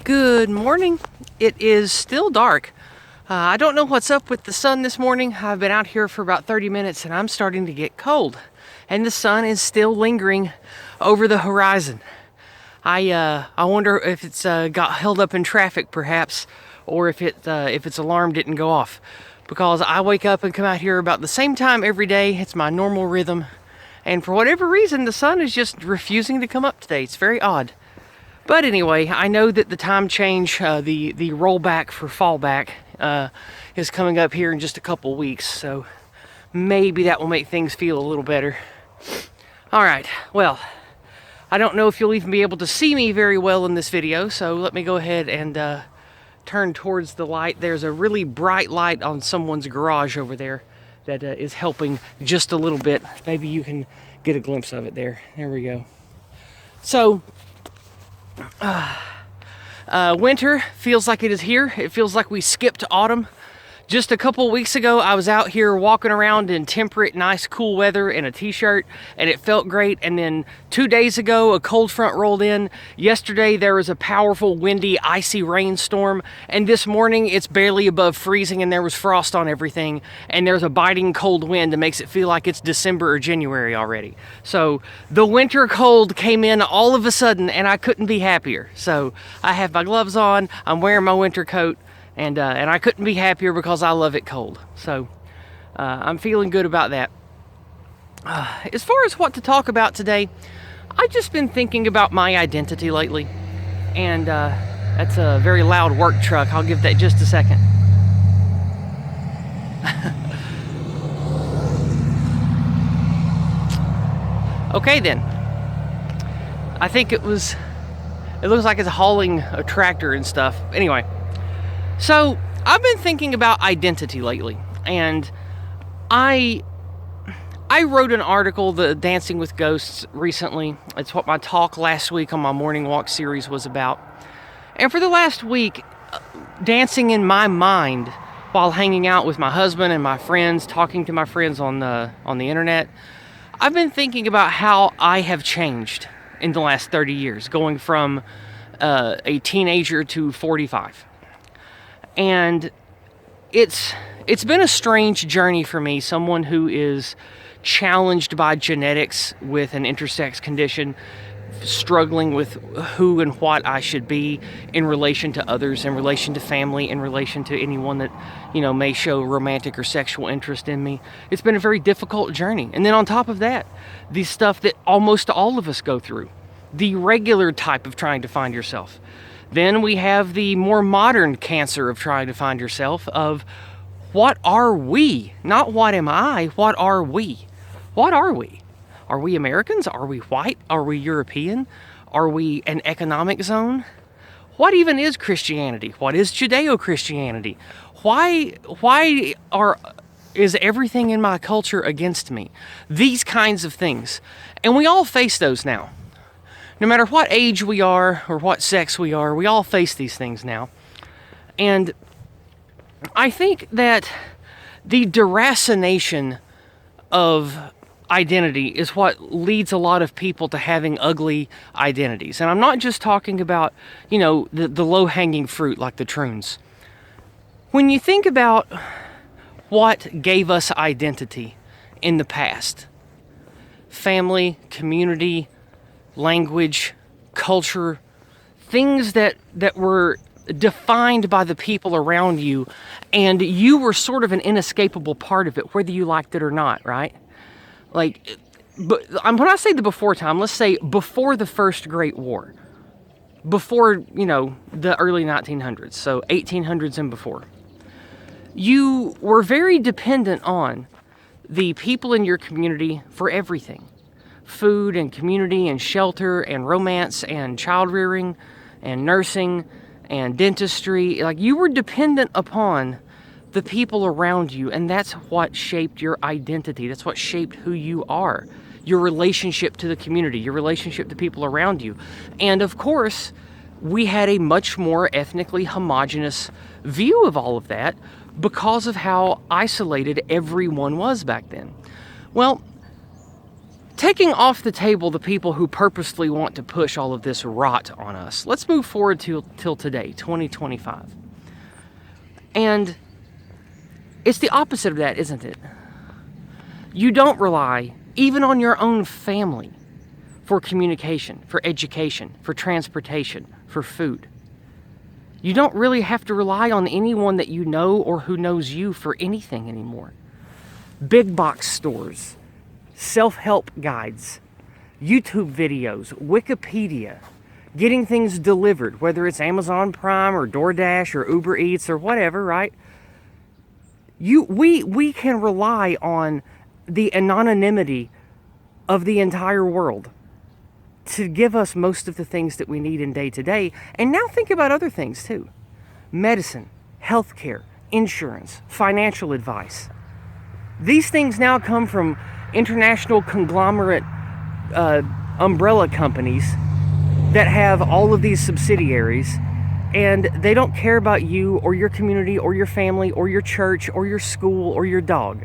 Good morning. It is still dark. I don't know what's up with the sun this morning. I've been out here for about 30 minutes and I'm starting to get cold. And the sun is still lingering over the horizon. I wonder if it's got held up in traffic perhaps, or if its alarm didn't go off. Because I wake up and come out here about the same time every day. It's my normal rhythm. And for whatever reason, the sun is just refusing to come up today. It's very odd. But anyway, I know that the time change, the rollback for fallback, is coming up here in just a couple weeks, so maybe that will make things feel a little better. All right, well, I don't know if you'll even be able to see me very well in this video, so let me go ahead and turn towards the light. There's a really bright light on someone's garage over there that is helping just a little bit. Maybe you can get a glimpse of it there. There we go. So, winter feels like it is here. It feels like we skipped autumn. Just a couple weeks ago, I was out here walking around in temperate, nice, cool weather in a t-shirt, and it felt great. And then 2 days ago, a cold front rolled in. Yesterday, there was a powerful, windy, icy rainstorm. And this morning, it's barely above freezing, and there was frost on everything. And there's a biting cold wind that makes it feel like it's December or January already. So the winter cold came in all of a sudden, and I couldn't be happier. So I have my gloves on. I'm wearing my winter coat. And I couldn't be happier because I love it cold. So I'm feeling good about that. As far as what to talk about today, I've just been thinking about my identity lately. And that's a very loud work truck. I'll give that just a second. Okay then. I think it looks like it's hauling a tractor and stuff. Anyway. So, I've been thinking about identity lately, and I wrote an article, the Dancing with Ghosts, recently. It's what my talk last week on my morning walk series was about. And for the last week, dancing in my mind while hanging out with my husband and my friends, talking to my friends on the internet, I've been thinking about how I have changed in the last 30 years, going from a teenager to 45. And it's been a strange journey for me, someone who is challenged by genetics with an intersex condition, struggling with who and what I should be in relation to others, in relation to family, in relation to anyone that, may show romantic or sexual interest in me. It's been a very difficult journey. And then on top of that, the stuff that almost all of us go through, the regular type of trying to find yourself. Then we have the more modern cancer of trying to find yourself, of what are we? Not what am I, what are we? What are we? Are we Americans? Are we white? Are we European? Are we an economic zone? What even is Christianity? What is Judeo-Christianity? Why is everything in my culture against me? These kinds of things. And we all face those now. No matter what age we are or what sex we are, we all face these things now. And I think that the deracination of identity is what leads a lot of people to having ugly identities. And I'm not just talking about, the low-hanging fruit like the troons. When you think about what gave us identity in the past, family, community, language, culture, things that were defined by the people around you, and you were sort of an inescapable part of it, whether you liked it or not, right? Like, but when I say the before time, let's say before the First Great War, before, the early 1900s, so 1800s and before, you were very dependent on the people in your community for everything. Food and community and shelter and romance and child rearing and nursing and dentistry. Like, you were dependent upon the people around you, and that's what shaped your identity. That's what shaped who you are. Your relationship to the community, your relationship to people around you. And of course, we had a much more ethnically homogenous view of all of that because of how isolated everyone was back then. Well, taking off the table the people who purposely want to push all of this rot on us, let's move forward till today, 2025. And it's the opposite of that, isn't it? You don't rely even on your own family for communication, for education, for transportation, for food. You don't really have to rely on anyone that you know or who knows you for anything anymore. Big box stores, self-help guides, YouTube videos, Wikipedia, getting things delivered, whether it's Amazon Prime or DoorDash or Uber Eats or whatever, right? We can rely on the anonymity of the entire world to give us most of the things that we need in day to day. And now think about other things too. Medicine, healthcare, insurance, financial advice. These things now come from international conglomerate umbrella companies that have all of these subsidiaries, and they don't care about you or your community or your family or your church or your school or your dog.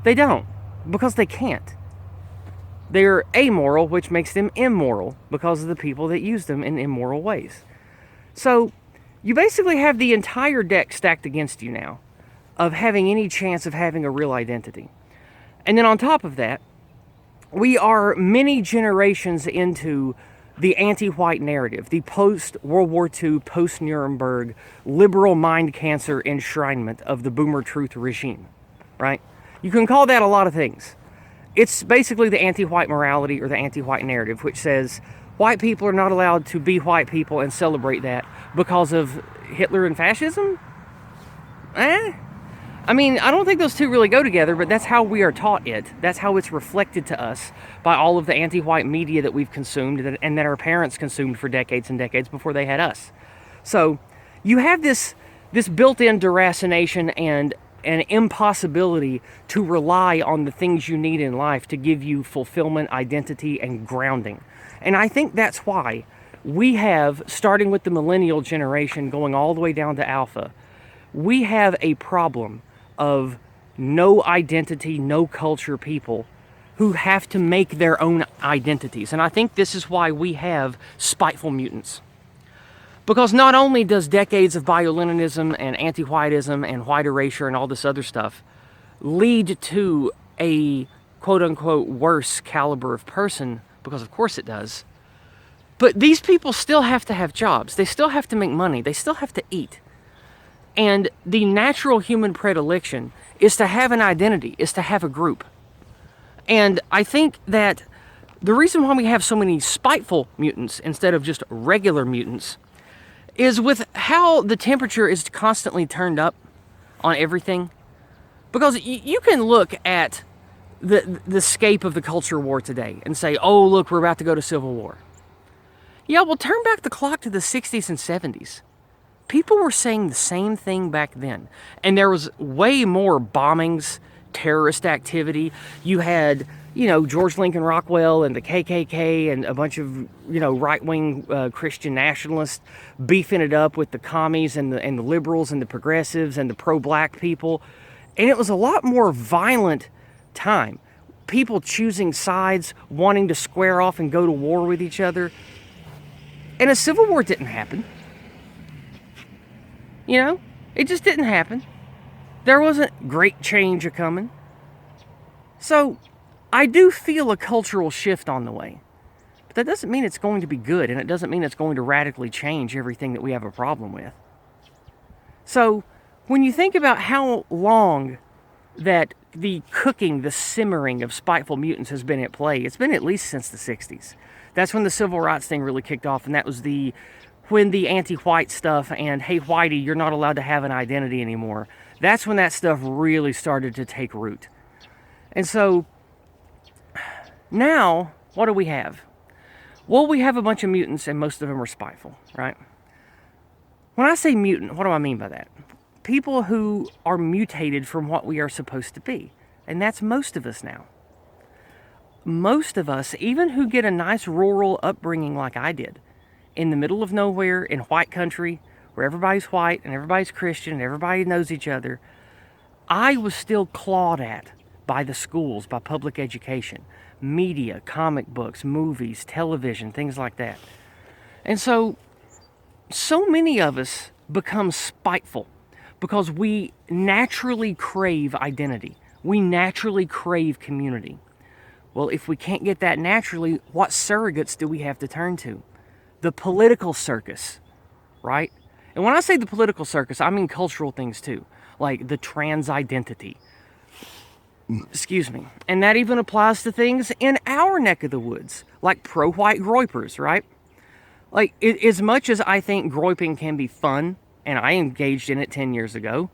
They don't, because they can't. They're amoral, which makes them immoral because of the people that use them in immoral ways. So you basically have the entire deck stacked against you now of having any chance of having a real identity. And then on top of that, we are many generations into the anti-white narrative, the post-World War II, post-Nuremberg, liberal mind cancer enshrinement of the boomer truth regime, right? You can call that a lot of things. It's basically the anti-white morality or the anti-white narrative, which says white people are not allowed to be white people and celebrate that because of Hitler and fascism? I mean, I don't think those two really go together, but that's how we are taught it. That's how it's reflected to us by all of the anti-white media that we've consumed and that our parents consumed for decades and decades before they had us. So you have this built-in deracination and an impossibility to rely on the things you need in life to give you fulfillment, identity, and grounding. And I think that's why we have, starting with the millennial generation, going all the way down to alpha, we have a problem of no identity, no culture people who have to make their own identities. And I think this is why we have spiteful mutants. Because not only does decades of bioleninism and anti-whiteism and white erasure and all this other stuff lead to a quote-unquote worse caliber of person, because of course it does, but these people still have to have jobs. They still have to make money. They still have to eat. And the natural human predilection is to have an identity, is to have a group. And I think that the reason why we have so many spiteful mutants instead of just regular mutants is with how the temperature is constantly turned up on everything. Because you can look at the scape of the culture war today and say, oh, look, we're about to go to civil war. Yeah, well, turn back the clock to the 60s and 70s. People were saying the same thing back then. And there was way more bombings, terrorist activity. You had, George Lincoln Rockwell and the KKK and a bunch of, right-wing Christian nationalists beefing it up with the commies and the liberals and the progressives and the pro-black people. And it was a lot more violent time. People choosing sides, wanting to square off and go to war with each other. And a civil war didn't happen. It just didn't happen. There wasn't great change a-coming. So I do feel a cultural shift on the way. But that doesn't mean it's going to be good, and it doesn't mean it's going to radically change everything that we have a problem with. So when you think about how long that the cooking, the simmering of spiteful mutants has been at play, it's been at least since the 60s. That's when the civil rights thing really kicked off, and that was when the anti-white stuff and, hey, whitey, you're not allowed to have an identity anymore. That's when that stuff really started to take root. And so now, what do we have? Well, we have a bunch of mutants, and most of them are spiteful, right? When I say mutant, what do I mean by that? People who are mutated from what we are supposed to be. And that's most of us now. Most of us, even who get a nice rural upbringing like I did, in the middle of nowhere, in white country, where everybody's white and everybody's Christian and everybody knows each other, I was still clawed at by the schools, by public education, media, comic books, movies, television, things like that. And so many of us become spiteful because we naturally crave identity. We naturally crave community. Well, if we can't get that naturally, what surrogates do we have to turn to? The political circus, right? And when I say the political circus, I mean cultural things too, like the trans identity. Excuse me. And that even applies to things in our neck of the woods, like pro-white groypers, right? Like, as much as I think groyping can be fun, and I engaged in it 10 years ago,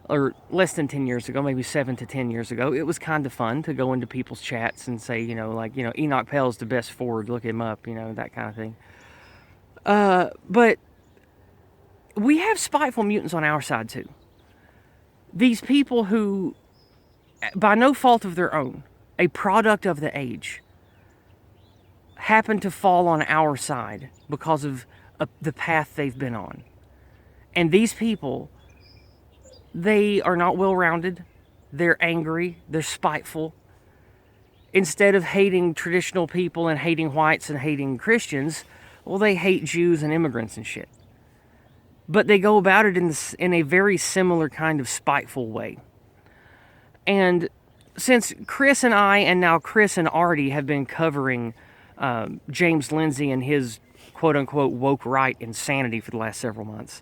or less than 10 years ago, maybe 7 to 10 years ago, it was kind of fun to go into people's chats and say, Enoch Pell's the best forward, look him up, that kind of thing. But we have spiteful mutants on our side too. These people who, by no fault of their own, a product of the age, happen to fall on our side because of the path they've been on. And these people, they are not well-rounded, they're angry, they're spiteful. Instead of hating traditional people and hating whites and hating Christians, well, they hate Jews and immigrants and shit. But they go about it in a very similar kind of spiteful way. And since Chris and I, and now Chris and Artie, have been covering James Lindsay and his quote-unquote woke right insanity for the last several months,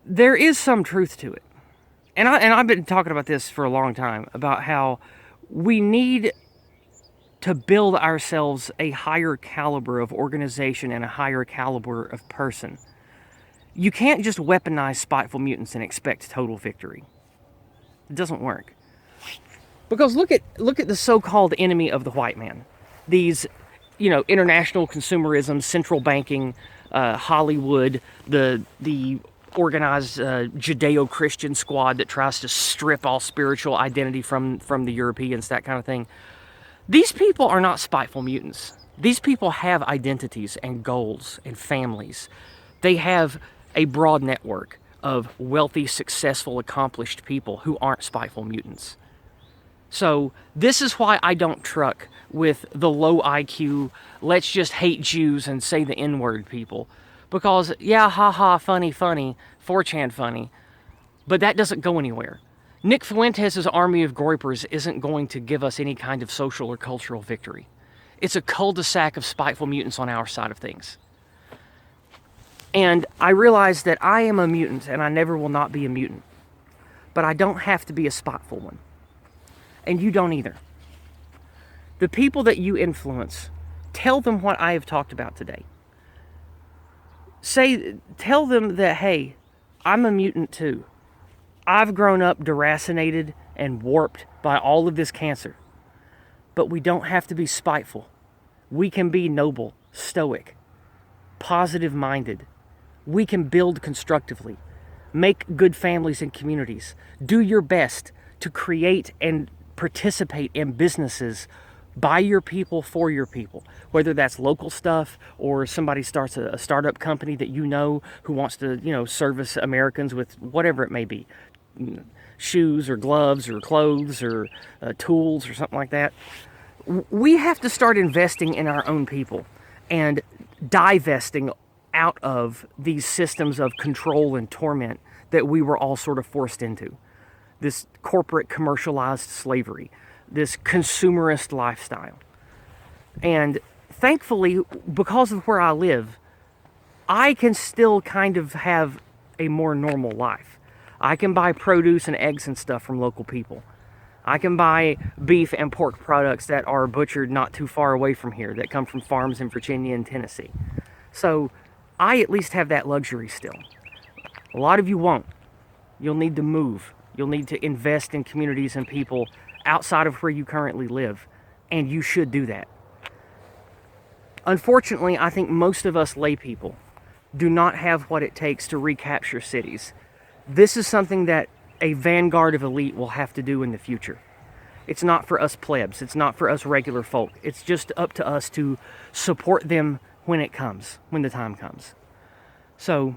there is some truth to it. And I've been talking about this for a long time, about how we need to build ourselves a higher caliber of organization and a higher caliber of person. You can't just weaponize spiteful mutants and expect total victory. It doesn't work. Because look at the so-called enemy of the white man. These, international consumerism, central banking, Hollywood, the organized Judeo-Christian squad that tries to strip all spiritual identity from the Europeans, that kind of thing. These people are not spiteful mutants. These people have identities and goals and families. They have a broad network of wealthy, successful, accomplished people who aren't spiteful mutants. So this is why I don't truck with the low IQ, let's just hate Jews and say the N-word people. Because, yeah, haha, funny, 4chan funny, but that doesn't go anywhere. Nick Fuentes' army of groypers isn't going to give us any kind of social or cultural victory. It's a cul-de-sac of spiteful mutants on our side of things. And I realize that I am a mutant, and I never will not be a mutant. But I don't have to be a spiteful one. And you don't either. The people that you influence, tell them what I have talked about today. Tell them that, hey, I'm a mutant too. I've grown up deracinated and warped by all of this cancer. But we don't have to be spiteful. We can be noble, stoic, positive-minded. We can build constructively, make good families and communities, do your best to create and participate in businesses by your people, for your people, whether that's local stuff or somebody starts a startup company that who wants to, service Americans with whatever it may be, shoes or gloves or clothes or tools or something like that. We have to start investing in our own people and divesting out of these systems of control and torment that we were all sort of forced into. This corporate commercialized slavery, this consumerist lifestyle. And thankfully, because of where I live, I can still kind of have a more normal life. I can buy produce and eggs and stuff from local people. I can buy beef and pork products that are butchered not too far away from here, that come from farms in Virginia and Tennessee. So I at least have that luxury still. A lot of you won't. You'll need to move. You'll need to invest in communities and people outside of where you currently live, and you should do that. Unfortunately, I think most of us lay people do not have what it takes to recapture cities. This is something that a vanguard of elite will have to do in the future. It's not for us plebs. It's not for us regular folk. It's just up to us to support them when it comes, when the time comes. So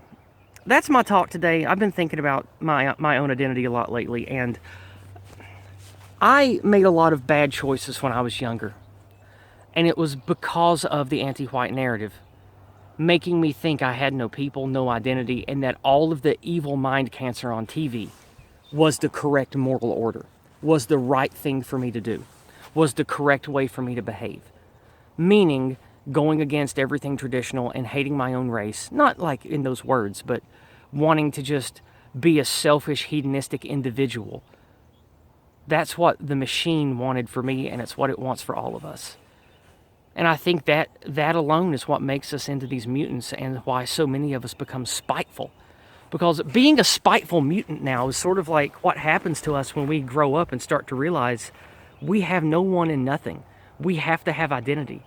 that's my talk today. I've been thinking about my own identity a lot lately, and I made a lot of bad choices when I was younger, and it was because of the anti-white narrative, making me think I had no people, no identity, and that all of the evil mind cancer on TV was the correct moral order, was the right thing for me to do, was the correct way for me to behave. Meaning, going against everything traditional and hating my own race, not like in those words, but wanting to just be a selfish, hedonistic individual. That's what the machine wanted for me, and it's what it wants for all of us. And I think that alone is what makes us into these mutants and why so many of us become spiteful. Because being a spiteful mutant now is sort of like what happens to us when we grow up and start to realize we have no one and nothing. We have to have identity.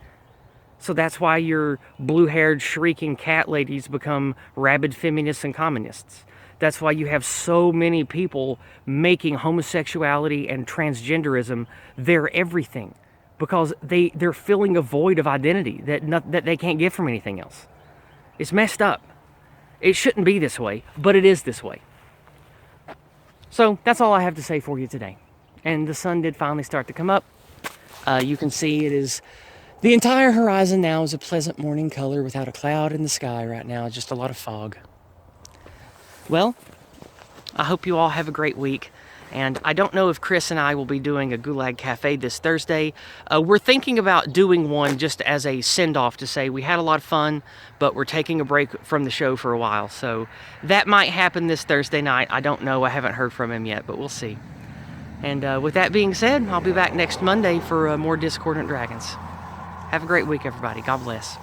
So that's why your blue-haired, shrieking cat ladies become rabid feminists and communists. That's why you have so many people making homosexuality and transgenderism their everything. Because they're filling a void of identity that they can't get from anything else. It's messed up. It shouldn't be this way, but it is this way. So that's all I have to say for you today. And the sun did finally start to come up. You can see it is, the entire horizon now is a pleasant morning color without a cloud in the sky right now, just a lot of fog. Well, I hope you all have a great week. And I don't know if Chris and I will be doing a Gulag Cafe this Thursday. We're thinking about doing one just as a send-off to say we had a lot of fun, but we're taking a break from the show for a while. So that might happen this Thursday night. I don't know. I haven't heard from him yet, but we'll see. And with that being said, I'll be back next Monday for more Discordant Dragons. Have a great week, everybody. God bless.